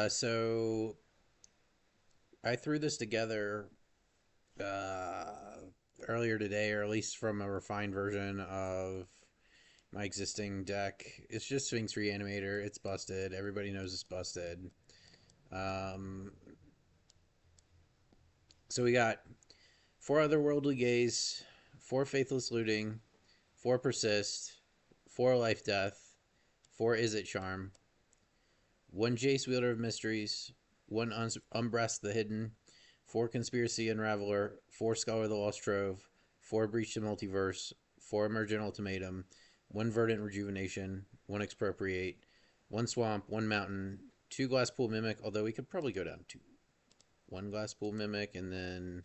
So I threw this together uh, earlier today, or at least from a refined version of my existing deck. It's just Sphinx Reanimator. It's busted. Everybody knows it's busted. Um, so we got four otherworldly gaze, four faithless looting, four persist, four life death, four is it charm, one Jace Wielder of Mysteries, one Umbras the Hidden, four Conspiracy Unraveler, four Scholar the Lost Trove, four Breach the Multiverse, four Emergent Ultimatum, one Verdant Rejuvenation, one Expropriate, one Swamp, one Mountain, two Glasspool Mimic, although we could probably go down to one Glasspool Mimic, and then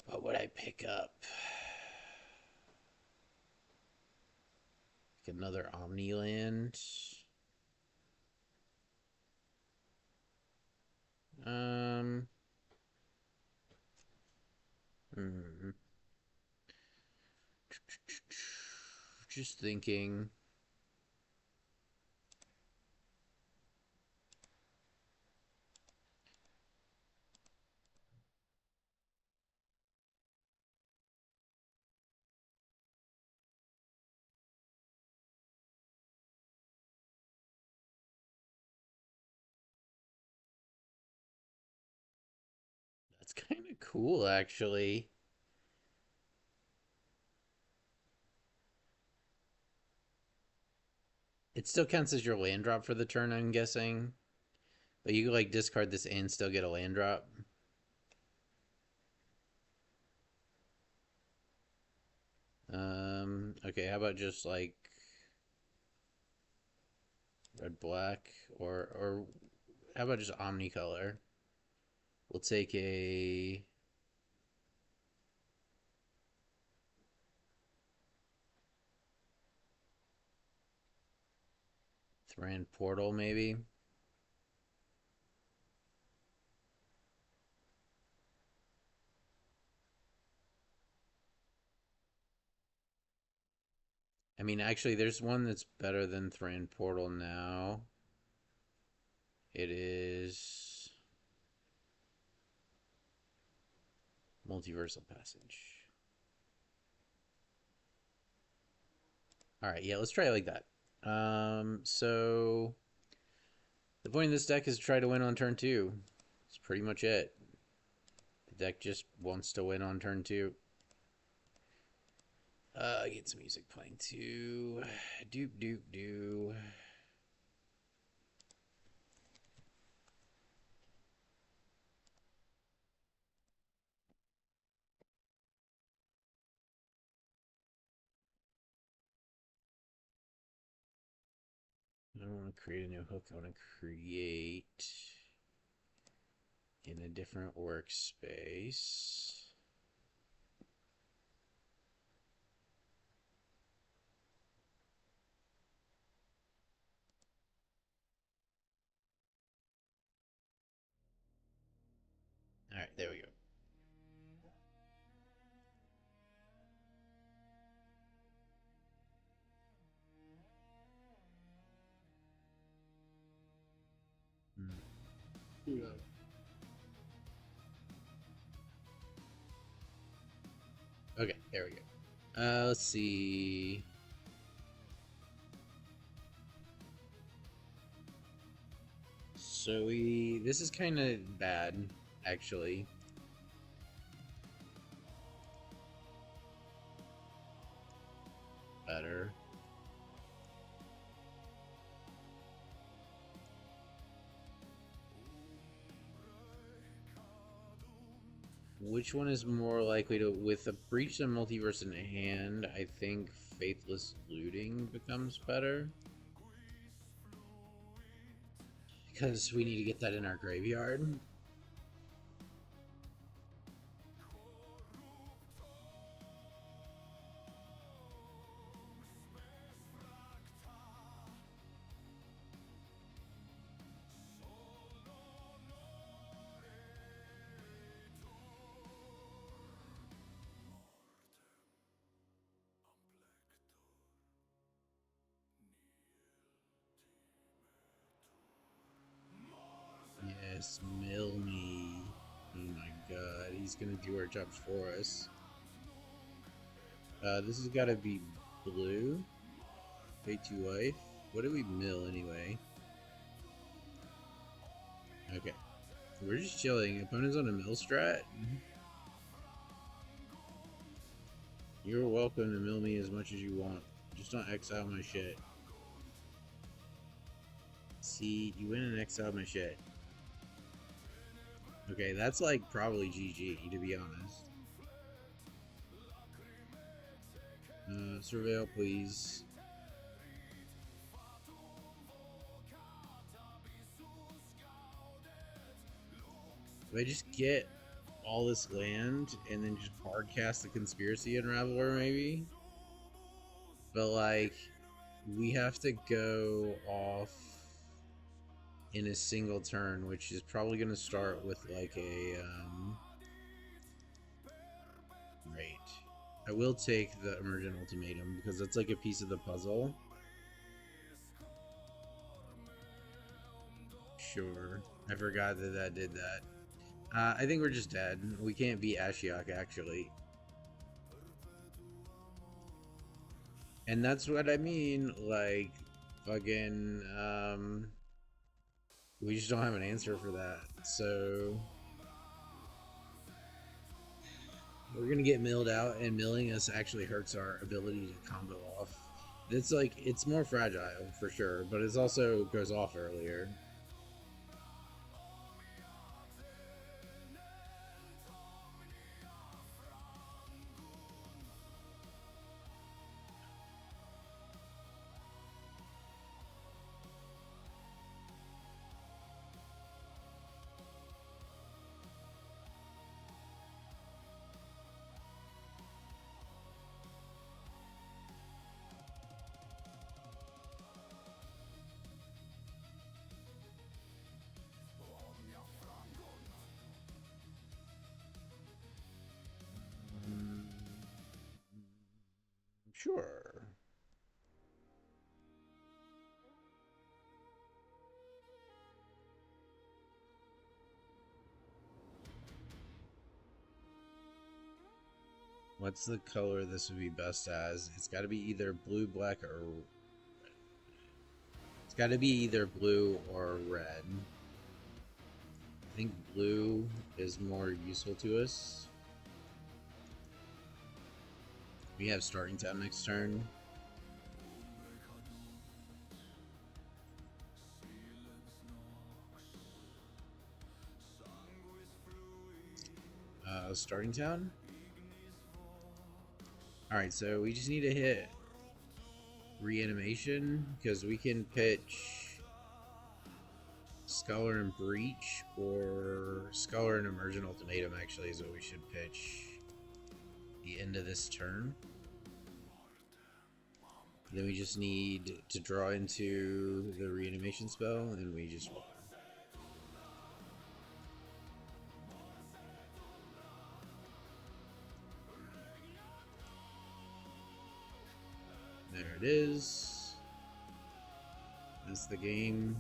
what would I pick up? Like another Omniland. Um, hmm. Just thinking. That's kind of cool, actually. It still counts as your land drop for the turn, I'm guessing. But you could like discard this and still get a land drop. Okay, how about just like red black or how about just omnicolor? We'll take a Thran Portal maybe. I mean, actually, there's one that's better than Thran Portal now. It is Multiversal Passage. All right, yeah, let's try it like that. So the point of this deck is to try to win on turn two. That's pretty much it. The deck just wants to win on turn two. Get some music playing too. Doop doop doo. I don't want to create a new hook. I want to create in a different workspace. All right, there we go. Yeah. Okay, there we go. Let's see. So this is kind of bad, actually. Better. Which one is more likely to, with a breach and multiverse in hand? I think faithless looting becomes better because we need to get that in our graveyard. Just mill me. Oh my god, he's gonna do our jobs for us. This has gotta be blue. Pay 2 life. What do we mill anyway? Okay. We're just chilling. Opponent's on a mill strat. You're welcome to mill me as much as you want. Just don't exile my shit. See, you win and exile my shit. Okay, that's like probably GG, to be honest. Surveil, please. If I just get all this land and then just hard cast the Conspiracy Unraveler, maybe? But, like, we have to go off in a single turn, which is probably going to start with, like, a, Right. I will take the Emergent Ultimatum, because that's, like, a piece of the puzzle. Sure. I forgot that that did that. I think we're just dead. We can't beat Ashiok, actually. And that's what I mean, like, fucking, we just don't have an answer for that, so... We're gonna get milled out, and milling us actually hurts our ability to combo off. It's like, it's more fragile, for sure, but it also goes off earlier. Sure. What's the color this would be best as? It's got to be either blue, black, or... It's got to be either blue or red. I think blue is more useful to us. We have starting time next turn. Starting town? Alright, so we just need to hit Reanimation, because we can pitch Scholar and Breach, or Scholar and Emergent Ultimatum, actually, is what we should pitch the end of this turn. Then we just need to draw into the Reanimation spell, and we just won. There it is. That's the game.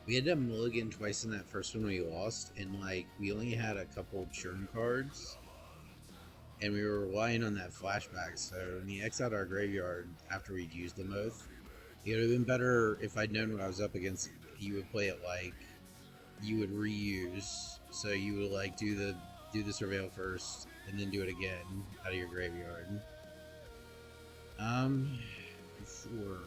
We had to mulligan twice in that first one we lost, and like we only had a couple churn cards, and we were relying on that flashback. So when he exiled our graveyard after we'd used them both, it would have been better if I'd known what I was up against. You would play it like you would reuse, so you would like do the surveil first, and then do it again out of your graveyard. Sure.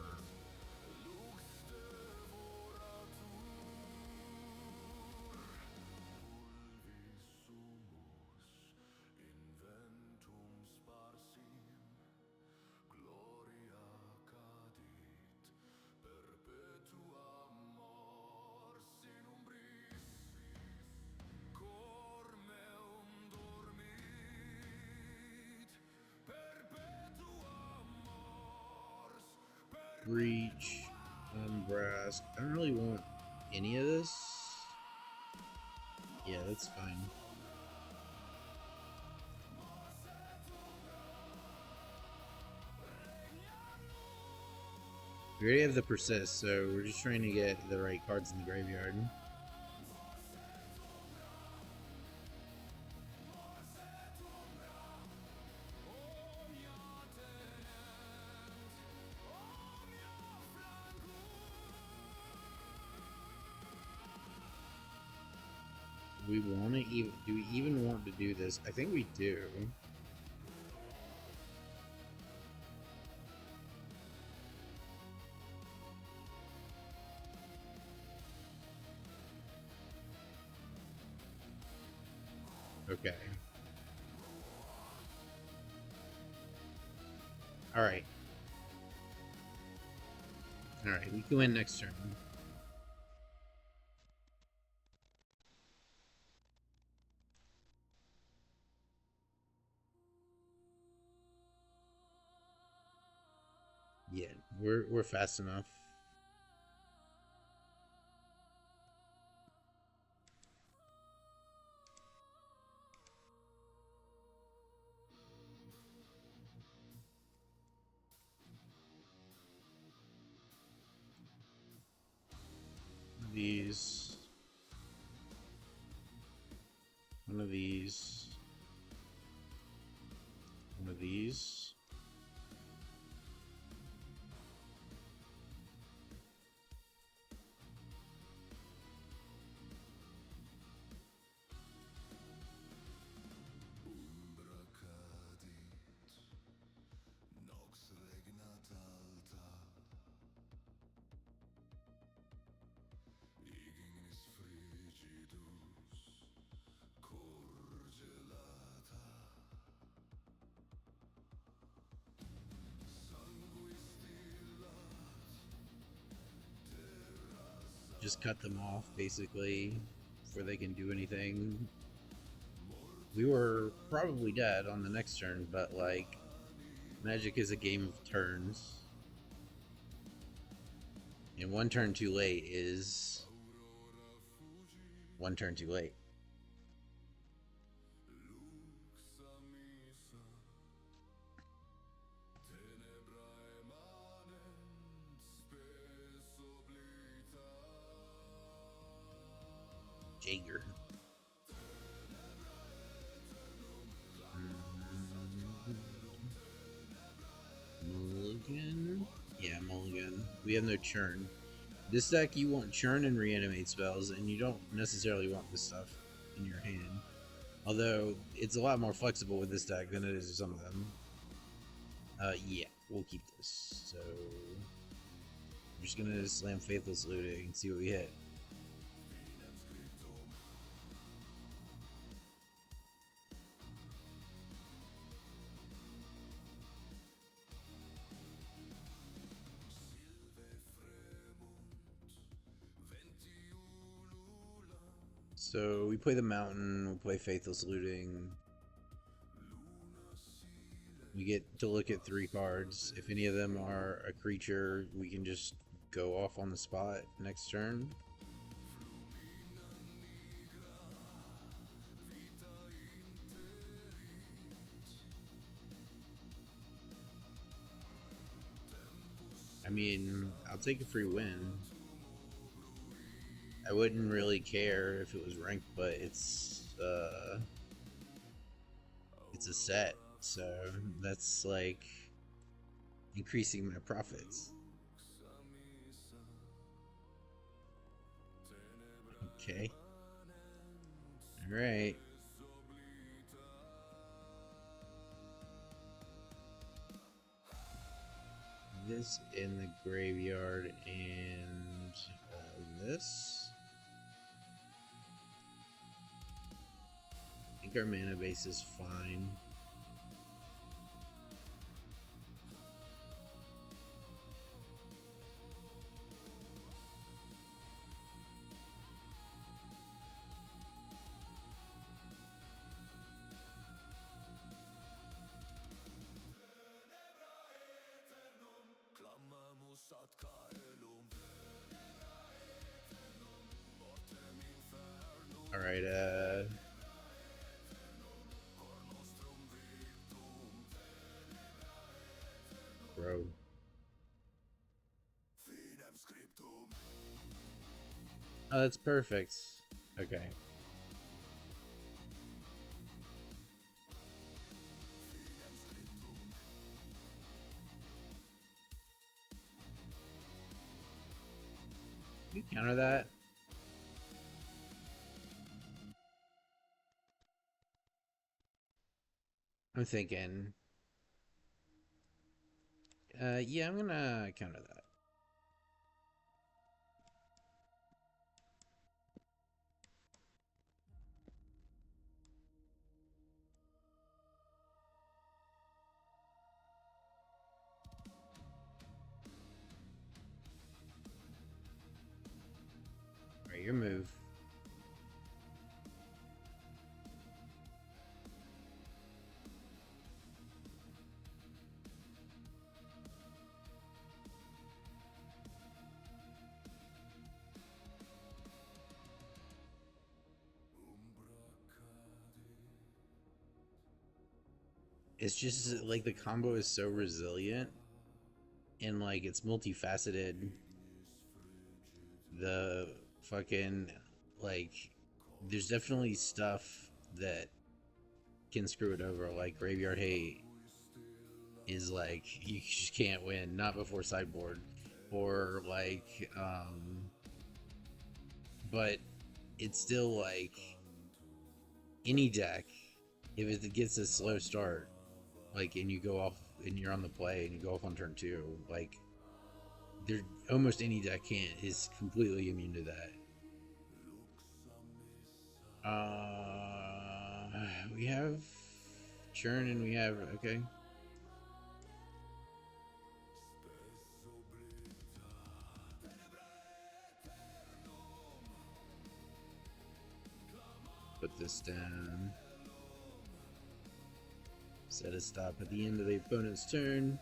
Breach, Brask. I don't really want any of this. Yeah, that's fine. We already have the persist, so we're just trying to get the right cards in the graveyard. Do we want to even? Do we even want to do this? I think we do. Okay. Alright. Alright, we can win next turn. Yeah, we're fast enough. These. One of these. One of these. Just cut them off, basically, before they can do anything. We were probably dead on the next turn, but, like, Magic is a game of turns. And one turn too late is one turn too late. Jaeger. Mulligan? Yeah, Mulligan. We have no churn. This deck, you want churn and reanimate spells, and you don't necessarily want this stuff in your hand. Although, it's a lot more flexible with this deck than it is with some of them. Yeah, we'll keep this. So, I'm just gonna slam Faithless Looting and see what we hit. So we play the mountain, we'll play Faithless Looting. We get to look at 3 cards. If any of them are a creature, we can just go off on the spot next turn. I mean, I'll take a free win. I wouldn't really care if it was ranked, but it's a set, so that's like increasing my profits. Okay. Alright. This in the graveyard and this. I think our mana base is fine. All right, bro. Oh, that's perfect. Okay. Can you counter that? I'm thinking. Yeah, I'm gonna counter that. All right, your move. It's just like the combo is so resilient and like it's multifaceted. The fucking like there's definitely stuff that can screw it over. Like Graveyard Hate is like you just can't win, not before sideboard, or like but it's still like any deck if it gets a slow start, like and you go off and you're on the play and you go off on turn 2, like there almost any deck can't is completely immune to that. We have churn and we have okay. Put this down. Set a stop at the end of the opponent's turn.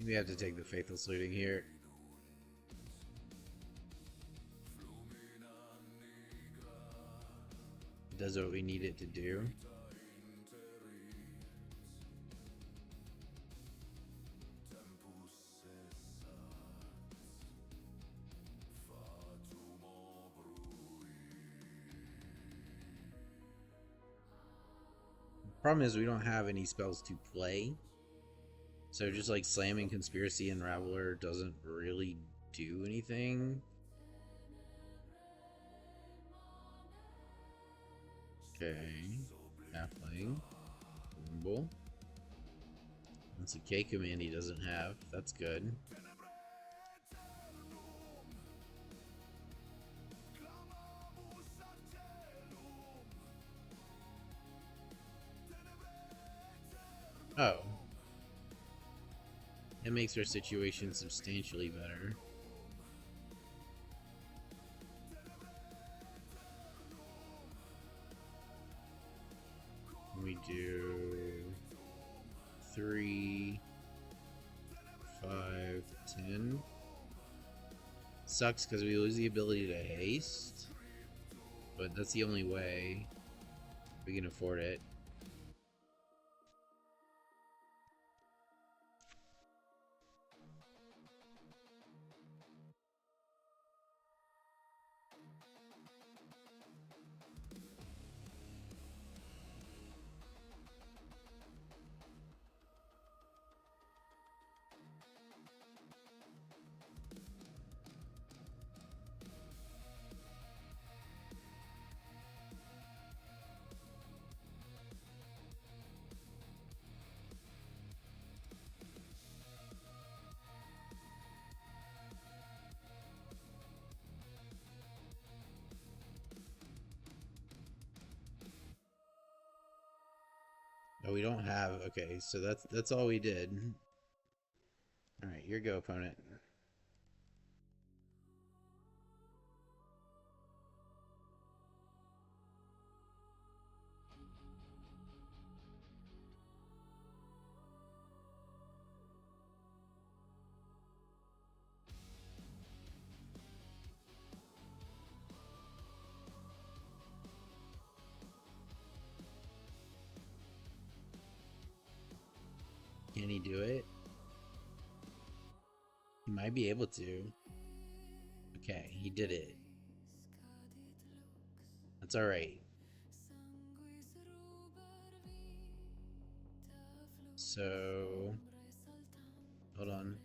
We have to take the Faithless Looting here. It does what we need it to do. Problem is we don't have any spells to play. So just like slamming Conspiracy and Raveler doesn't really do anything. Okay. Halfling. Rumble. That's a K command he doesn't have. That's good. Oh. It makes our situation substantially better. We do 3, 5, 10. Sucks because we lose the ability to haste, but that's the only way we can afford it. Oh, we don't have. Okay, so that's all we did. All right, your go, opponent. Can he do it? He might be able to. Okay, he did it. That's all right. So, hold on.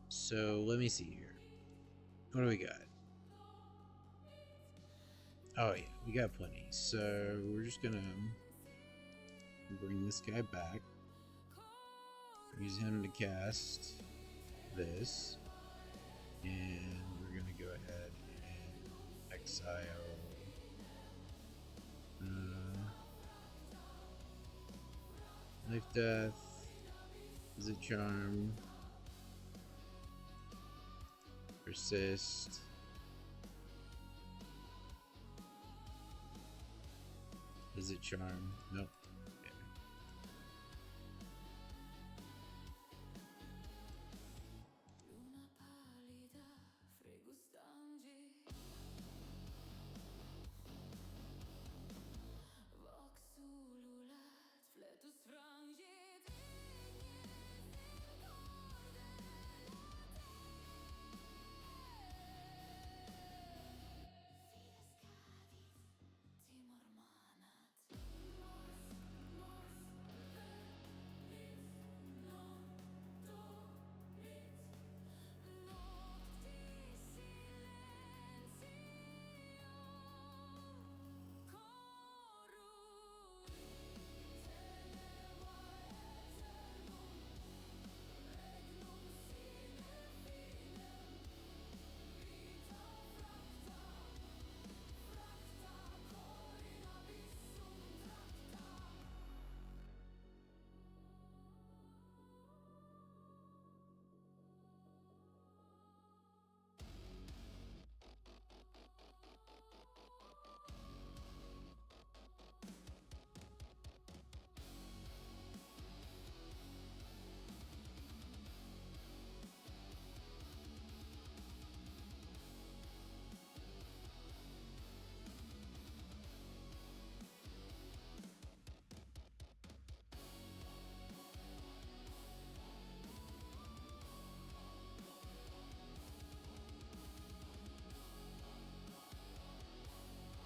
So, let me see here. What do we got? Oh, yeah, we got plenty. So, we're just gonna bring this guy back. Use him to cast this. And we're gonna go ahead and exile Life Death, Visit Charm, Persist, Visit Charm. Nope. Okay.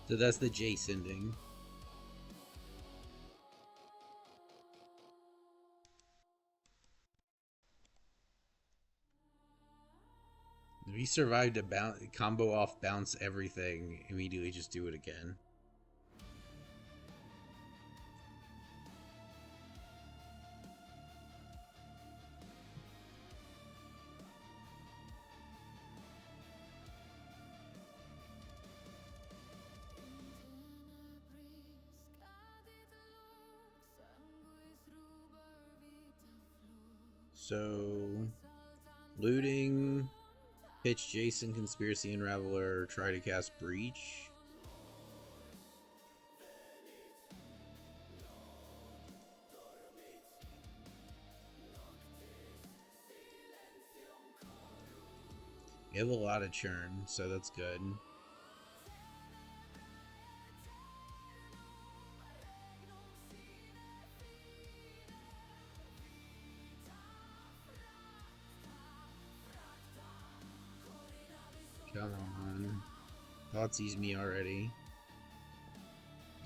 So that's the Jace ending. If he survived a combo off bounce everything, immediately just do it again. So, looting, pitch Jason, Conspiracy Unraveler, try to cast Breach. We have a lot of churn, so that's good. Come on. Thoughtseize me already.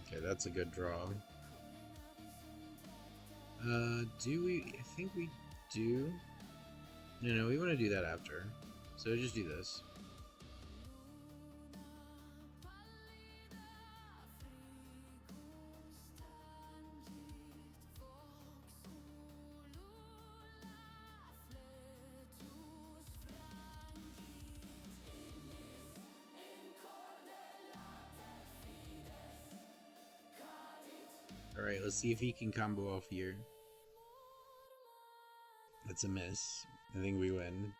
Okay, that's a good draw. Do we? I think we do. No, we want to do that after. So just do this. Alright, let's see if he can combo off here. That's a miss. I think we win.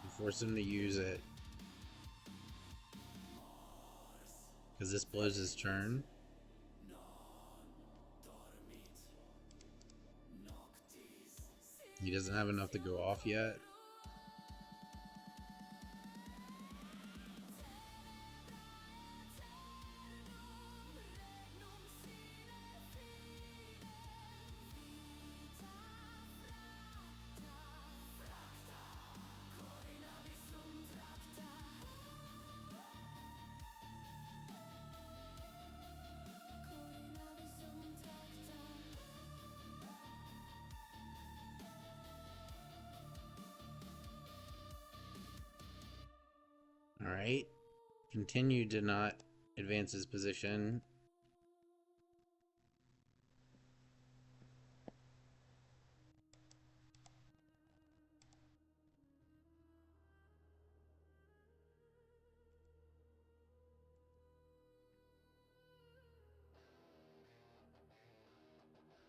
We force him to use it. Because this blows his turn. He doesn't have enough to go off yet. Alright. Continue to not advance his position.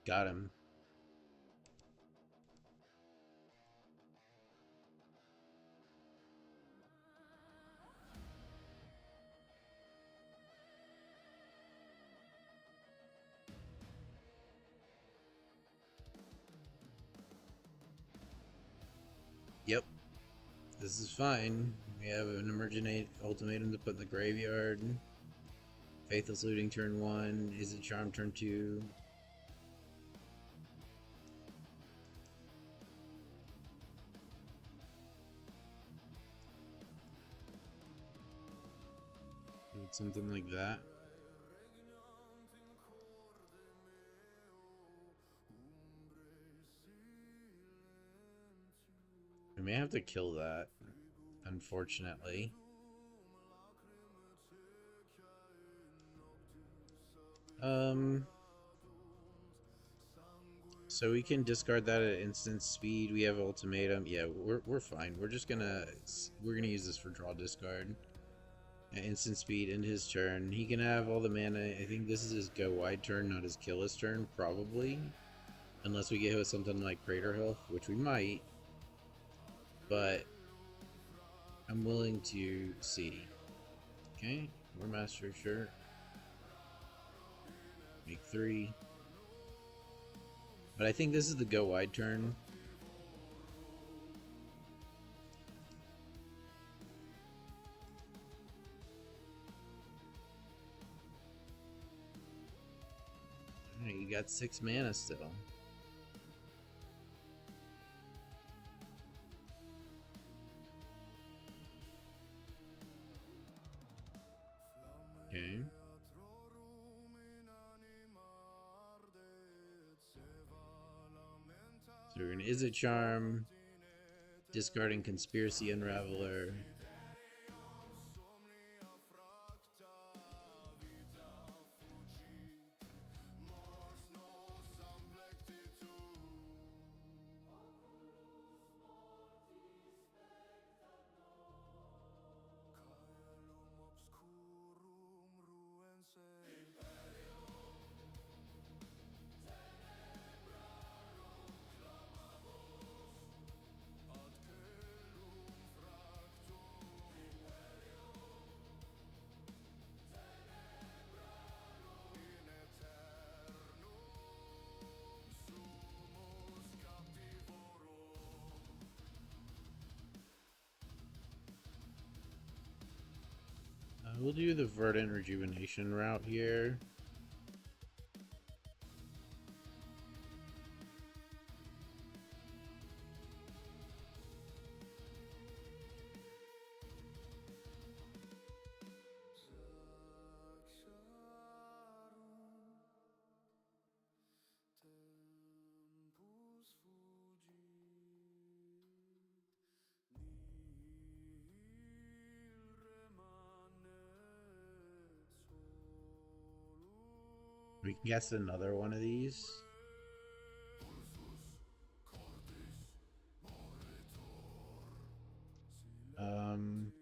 Got him. Yep. This is fine. We have an emergent ultimatum to put in the graveyard. Faithless Looting turn 1. Is it Charm turn 2? Something like that. We may have to kill that, unfortunately. So we can discard that at instant speed. We have ultimatum. Yeah, we're fine. We're gonna use this for draw discard. At instant speed in his turn. He can have all the mana. I think this is his go wide turn, not his kill his turn, probably. Unless we get hit with something like Crater Health, which we might. But I'm willing to see. Okay, we're Master, sure. Make 3. But I think this is the go wide turn. Alright, you got 6 mana still. Okay. So we're gonna Izzet Charm, discarding Conspiracy Unraveler. We'll do the Verdant Rejuvenation route here. We can guess another one of these. Um,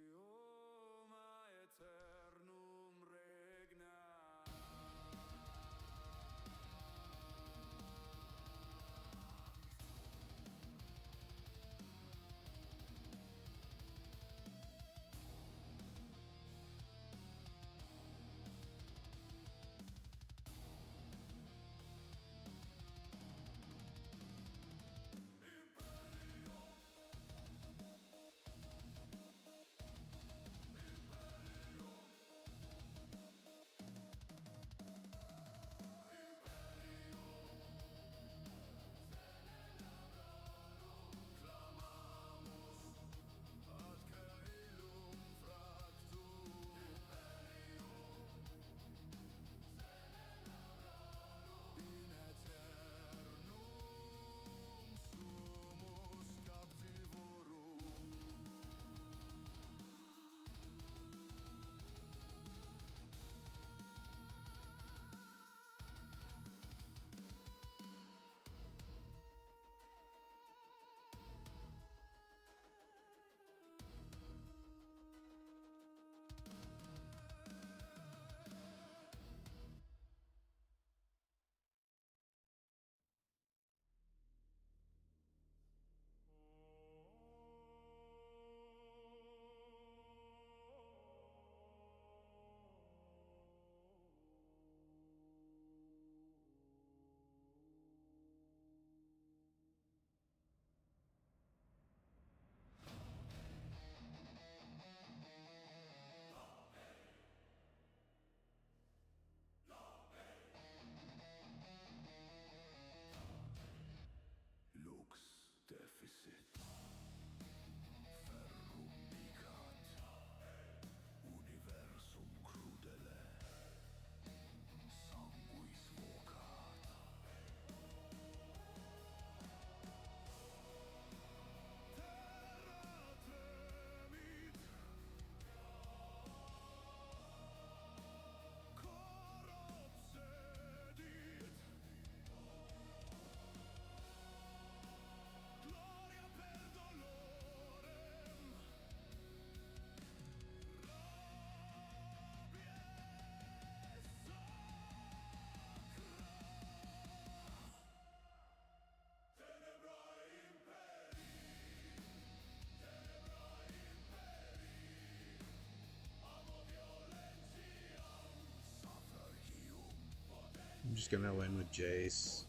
I'm just gonna win with Jace.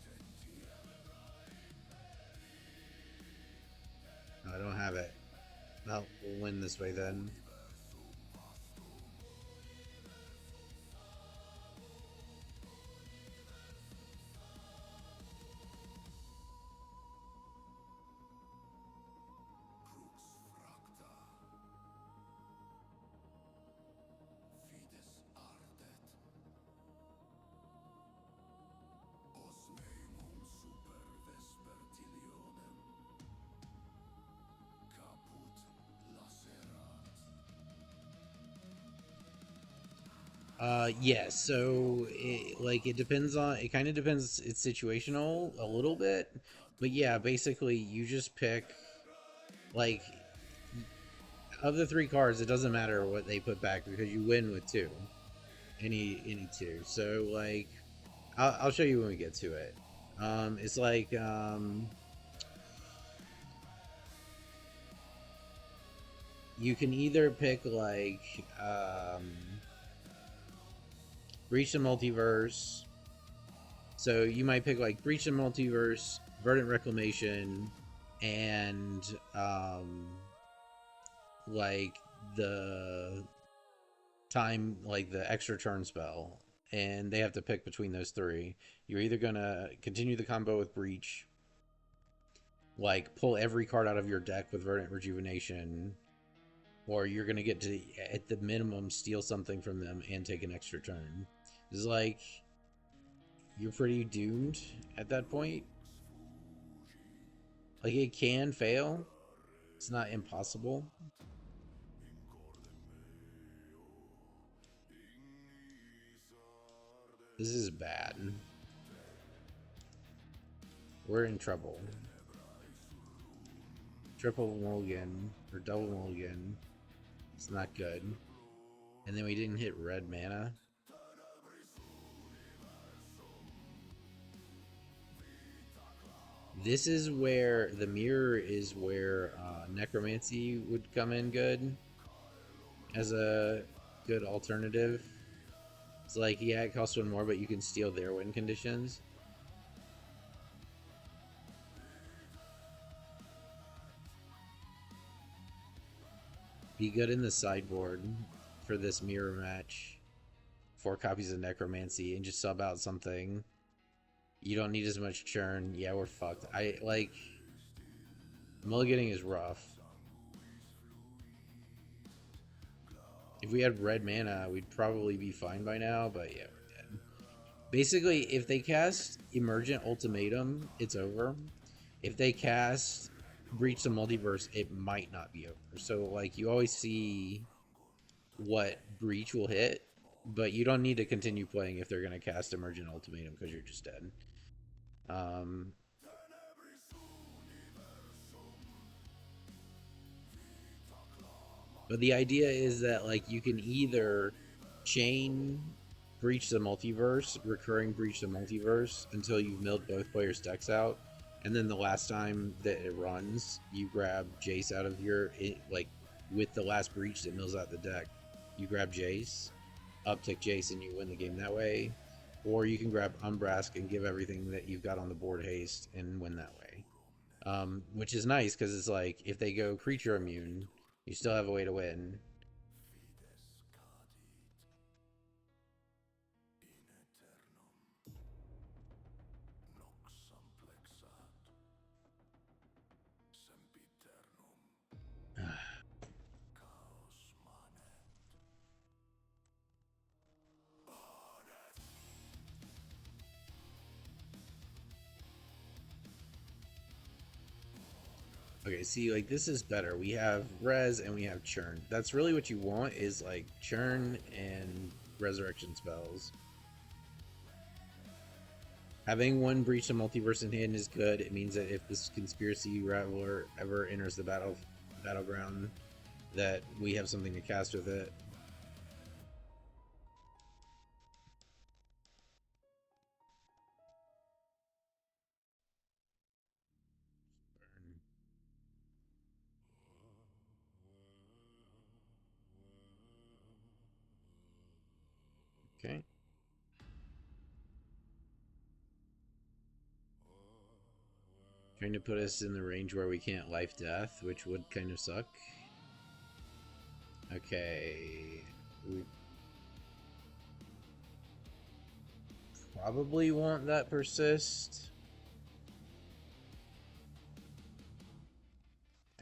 No, I don't have it. Well, we'll win this way then. Yeah, so it depends on, it kind of depends, it's situational a little bit, but yeah, basically you just pick, like, of the three cards, it doesn't matter what they put back because you win with two, any two. So like, I'll show you when we get to it. It's like, you can either pick like, Breach the Multiverse. So you might pick like Breach the Multiverse, Verdant Reclamation, and like the time, like the extra turn spell, and they have to pick between those three. You're either gonna continue the combo with Breach, like pull every card out of your deck with Verdant Rejuvenation, or you're gonna get to, at the minimum, steal something from them and take an extra turn. It's like, you're pretty doomed at that point. Like, it can fail. It's not impossible. This is bad. We're in trouble. triple mulligan or double mulligan. It's not good. And then we didn't hit red mana. This is where the mirror is where necromancy would come in good as a good alternative. It's like, yeah, it costs one more, but you can steal their win conditions. Be good in the sideboard for this mirror match. 4 copies of necromancy and just sub out something. You don't need as much churn. Yeah, we're fucked. Mulliganing is rough. If we had red mana, we'd probably be fine by now, but yeah, we're dead. Basically, if they cast Emergent Ultimatum, it's over. If they cast Breach the Multiverse, it might not be over. So, like, you always see what Breach will hit, but you don't need to continue playing if they're going to cast Emergent Ultimatum because you're just dead. But the idea is that, like, you can either chain Breach the Multiverse, recurring Breach the Multiverse, until you've milled both players' decks out, and then the last time that it runs, you grab Jace out of your, like, with the last Breach that mills out the deck, you grab Jace, uptick Jace, and you win the game that way. Or you can grab Umbrask and give everything that you've got on the board haste and win that way. Which is nice, because it's like, if they go creature immune, you still have a way to win. Okay, see, like, this is better. We have res and we have churn. That's really what you want, is like churn and resurrection spells. Having one Breach the Multiverse in hand is good. It means that if this Conspiracy Raveler ever enters the battleground, that we have something to cast with it. Okay. Trying to put us in the range where we can't life death, which would kind of suck. Okay. We probably want that persist.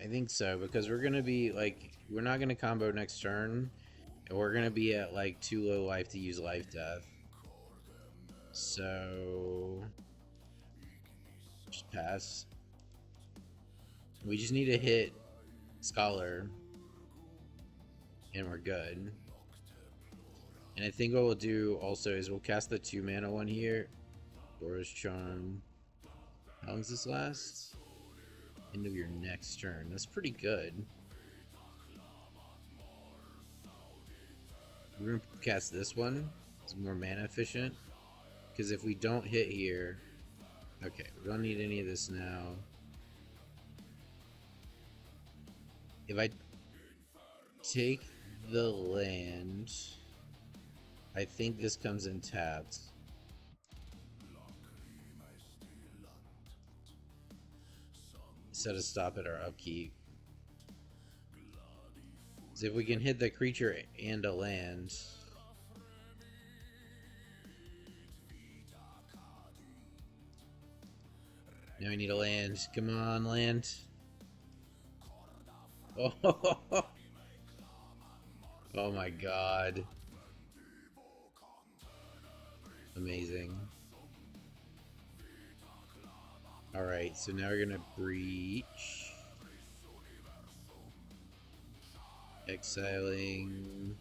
I think so, because we're going to be, like, we're not going to combo next turn, and we're going to be at, like, too low life to use life death. So, just pass. We just need to hit Scholar, and we're good. And I think what we'll do also is we'll cast the 2 mana one here. Boros Charm. How long does this last? End of your next turn. That's pretty good. We're going to cast this one. It's more mana efficient. Because if we don't hit here... Okay, we don't need any of this now. If I take the land... I think this comes in tapped. Set a stop at our upkeep. So if we can hit the creature and a land... Now we need a land. Come on, land. Oh, oh my god. Amazing. Alright, so now we're gonna breach. Exiling.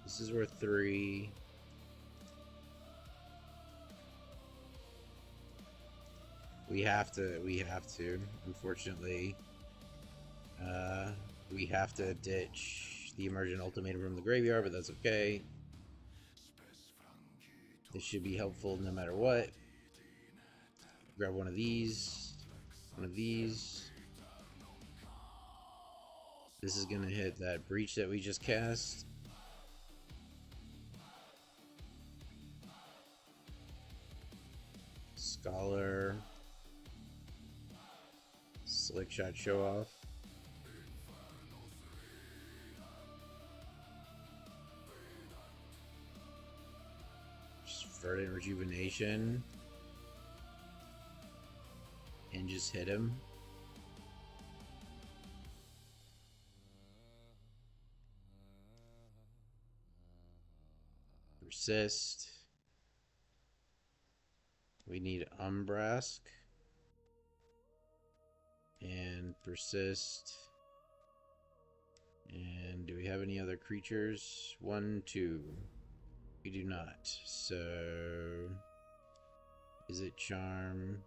This is worth 3. We have to. We have to. Unfortunately, uh, we have to ditch the emergent ultimatum from the graveyard, but that's okay. This should be helpful no matter what. Grab one of these. One of these. This is gonna hit that breach that we just cast. Scholar. Slick shot show off. Just verdant rejuvenation. And just hit him. Persist. We need Umbrask. And persist. And do we have any other creatures? 1, 2. We do not. So is it charm?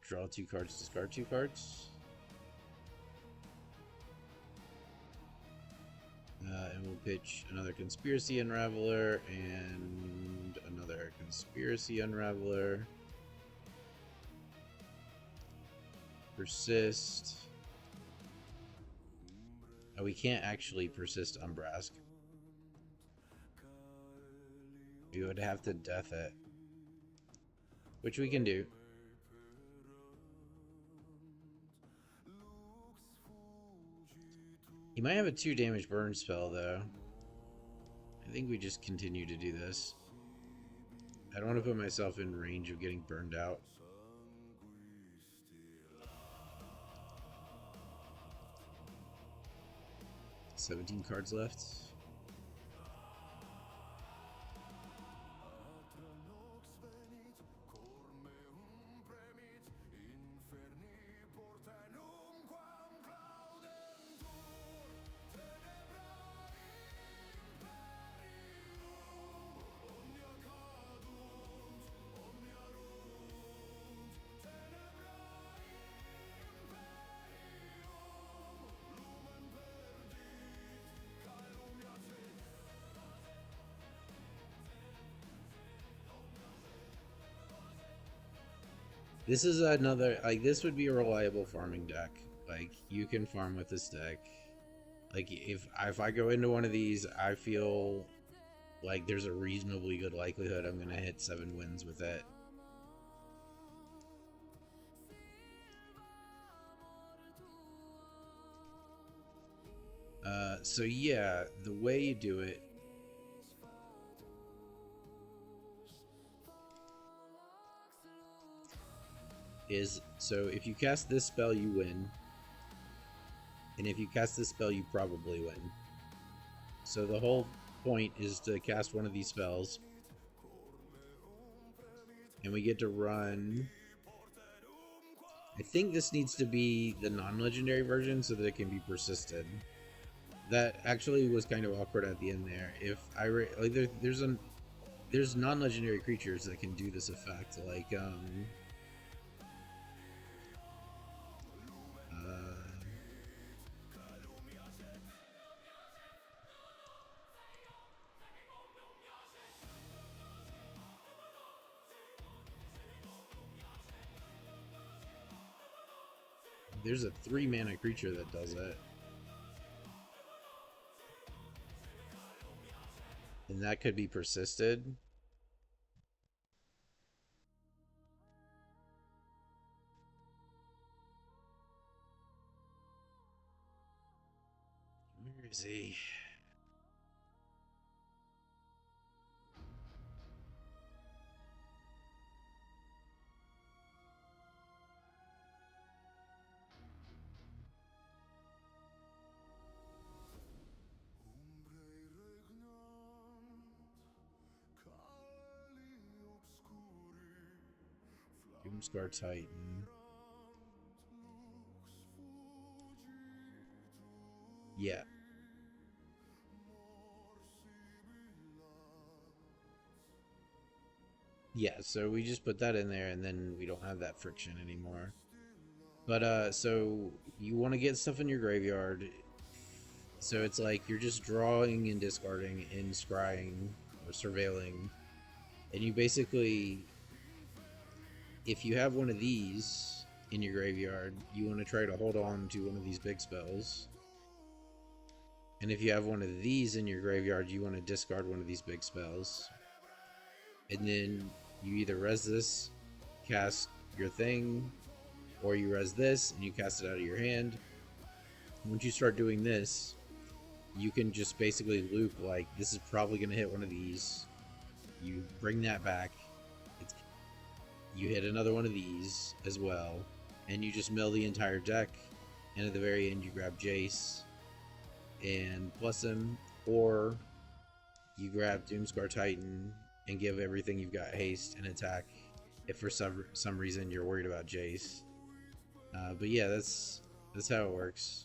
Draw 2 cards, discard 2 cards. And we'll pitch another Conspiracy Unraveler and another Conspiracy Unraveler. Persist. Oh, we can't actually persist Umbrask. We would have to death it. Which we can do. He might have a 2 damage burn spell, though. I think we just continue to do this. I don't want to put myself in range of getting burned out. $17 cards left. This is another, like, this would be a reliable farming deck. Like, you can farm with this deck. Like, if I go into one of these, I feel like there's a reasonably good likelihood I'm going to hit 7 wins with it. So yeah, the way you do it is, so if you cast this spell, you win. And if you cast this spell, you probably win. So the whole point is to cast one of these spells. And we get to run... I think this needs to be the non-legendary version so that it can be persisted. That actually was kind of awkward at the end there. If I like, there's non-legendary creatures that can do this effect, like there's a 3-mana creature that does it. And that could be persisted. Where is he? Doomscar Titan. Yeah. Yeah, so we just put that in there, and then we don't have that friction anymore. But so you want to get stuff in your graveyard. So it's like you're just drawing and discarding and scrying or surveilling, and you basically, if you have one of these in your graveyard, you want to try to hold on to one of these big spells. And if you have one of these in your graveyard, you want to discard one of these big spells. And then you either res this, cast your thing, or you res this and you cast it out of your hand. Once you start doing this, you can just basically loop like, this is probably going to hit one of these. You bring that back. You hit another one of these as well. And you just mill the entire deck. And at the very end, you grab Jace and plus him. Or you grab Doomscar Titan and give everything you've got haste and attack if for some reason you're worried about Jace. But yeah, that's how it works.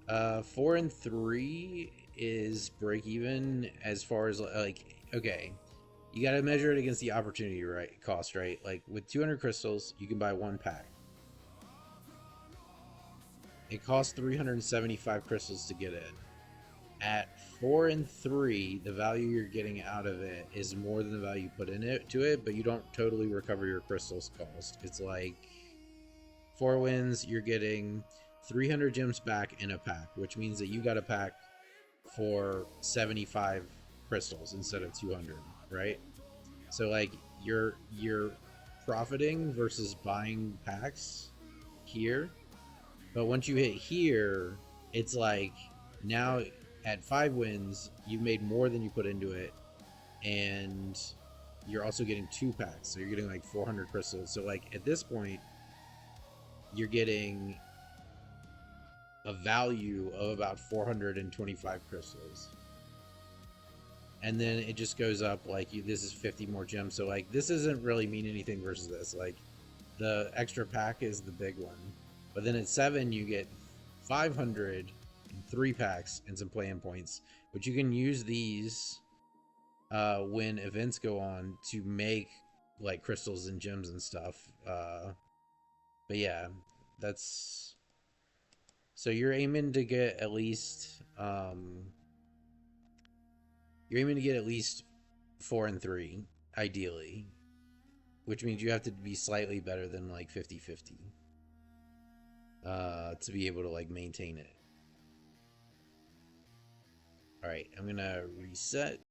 Uh, 4 and 3 is break even as far as like, okay, you got to measure it against the opportunity cost, right? Like with 200 crystals, you can buy one pack. It costs 375 crystals to get in. At 4 and 3, the value you're getting out of it is more than the value you put in it to it, but you don't totally recover your crystals cost. It's like 4 wins, you're getting 300 gems back in a pack, which means that you got a pack for 75 crystals instead of 200, right? So like you're profiting versus buying packs here, but once you hit here, it's like now at 5 wins, you've made more than you put into it, and you're also getting 2 packs, so you're getting like 400 crystals. So like at this point, you're getting a value of about 425 crystals. And then it just goes up like this is 50 more gems. So like this doesn't really mean anything versus this. Like the extra pack is the big one. But then at 7 you get 500 and 3 packs and some play-in points, which you can use these when events go on to make like crystals and gems and stuff. But yeah, that's so you're aiming to get at least you're aiming to get at least 4 and 3 ideally, which means you have to be slightly better than like 50-50 to be able to like maintain it. All right, I'm gonna reset